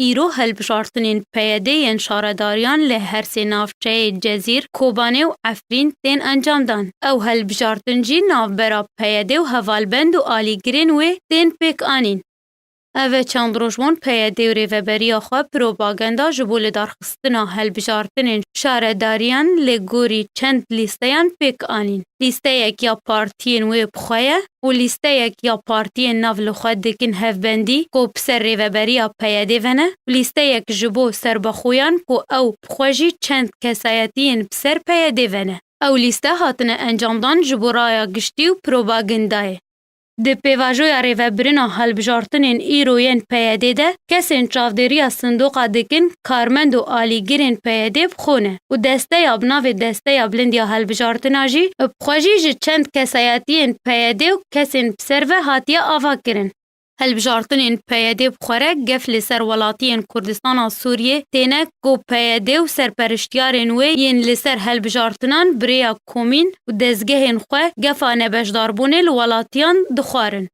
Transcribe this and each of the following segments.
ایرو هلبجارتنین پیادهین شارداریان له هر سه ناوچه جزیر، کوبانه و افرین تین انجام دان. او هلبجارتن جی ناوبرا پیاده و هوالبند و آلیگرین و تین پیک آنین. اوه چند روشمون پیاده و ریوبریا خواه پروپاگندا جبول دارخستنا هلبجارتنین شارداریان لگوری چند لیستیان پیک آنین. لیسته یک یا پارتین و بخواه و لیسته یک یا پارتین ناو لخواه دکن هفبندی کو پسر ریوبریا پیاده ونه و لیسته یک جبو سربخویان کو او بخواجی چند کسایتین پسر پیاده ونه. او لیسته هاتنه انجام دان جبورایا گشتی و پروپاگندای. د پیواژویا ریوبرینا هلبجارتنین ایروین پیاده ده کسین چاودریا صندوقا دکن کارمند و آلیگرین پیاده بخونه و دسته یا بناو دسته یا بلندیا هلبجارتنا جی بخواجی جی چند کسایتین پیاده و کسین بسرو هاتیا آوا کرن. هلبجارتنین پیاده بخوره گف لسر ولاتین کردستان سوریه تینه کو پیاده و سرپرشتیارن وی ین لسر هلبجارتنان بریا کومین و دزگهن خواه گفا نبشداربونه لولاتیان دخوارن.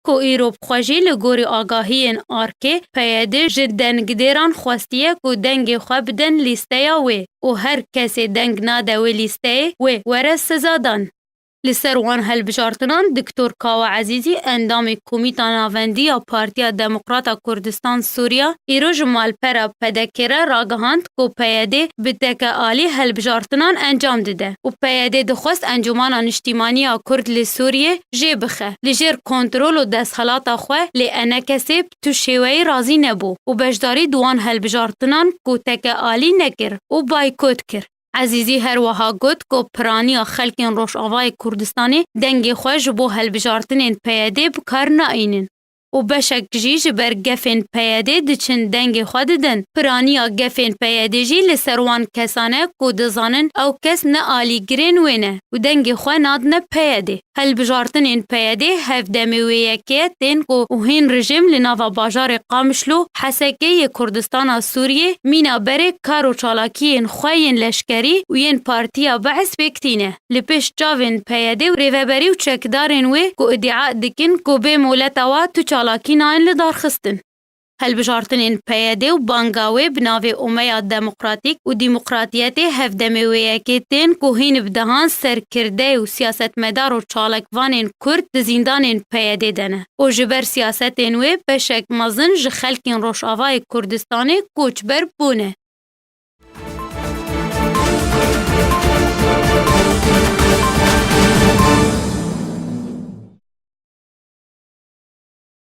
کو ایرو بخواجی لگوری آگاهین آرکه پیاده جد دنگدیران خواستیه کو دنگ خواه بدن لیسته یا وی و هر کسی دنگ ناده وی لیسته وی وره سزادان. لسر وان هلبجارتنان دکتور کاوا عزیزی اندام کمیتا ناوندی یا پارتیا دموکراتا کردستان سوریا ایرو جمال پرا پدکره راگهاند کو پیاده بتک آلی هلبجارتنان انجام دده و پیاده دخواست انجمان اجتماعی کرد لسوریه جه بخه لجر کنترول و دستخلاتا خواه لی انا کسی تو شیوهی رازی نبو و بجداری دوان هلبجارتنان کو تک آلی نکر و بایکوت کر. عزیزی هر وها گوت کو پرانی خلکین روش آوای کردستانی دنگ خوش بو هلبجارتنین پیاده بکار ناینن. و بشک جیج بر گفین پیاده دچن دنگ خود دن. پرانی گفین پیاده جی لسروان کسانه کو دزانن او کس نه آلی گرین وینه و دنگ خو ناد نه پیاده. هلبجارتنین پیاده هف دمیویکه تین کو اوهین رژیم لناوا باجار قامشلو حسکه کردستان سوریه مینا بره کارو چالاکین خوین لشکری و ین پارتیا بعث بکتینه. لپش جاوین پیاده و ریوبری و چکدارن وی کو ادعا دکن کو به مولتاوا تو چالاکی ناین لدار خستن. هلبجارتنین پیاده و بانگاوی بناوی اومیا دموکراتیک و دیموکراتیت هفدمیویه که تین کوهین بدهان سرکرده و سیاست مدار و چالکوانین کرد دزیندانین پیاده دنه. و جبر سیاستین وی بشک مزن جخلکین روش آوای کردستانی کوچبر بونه.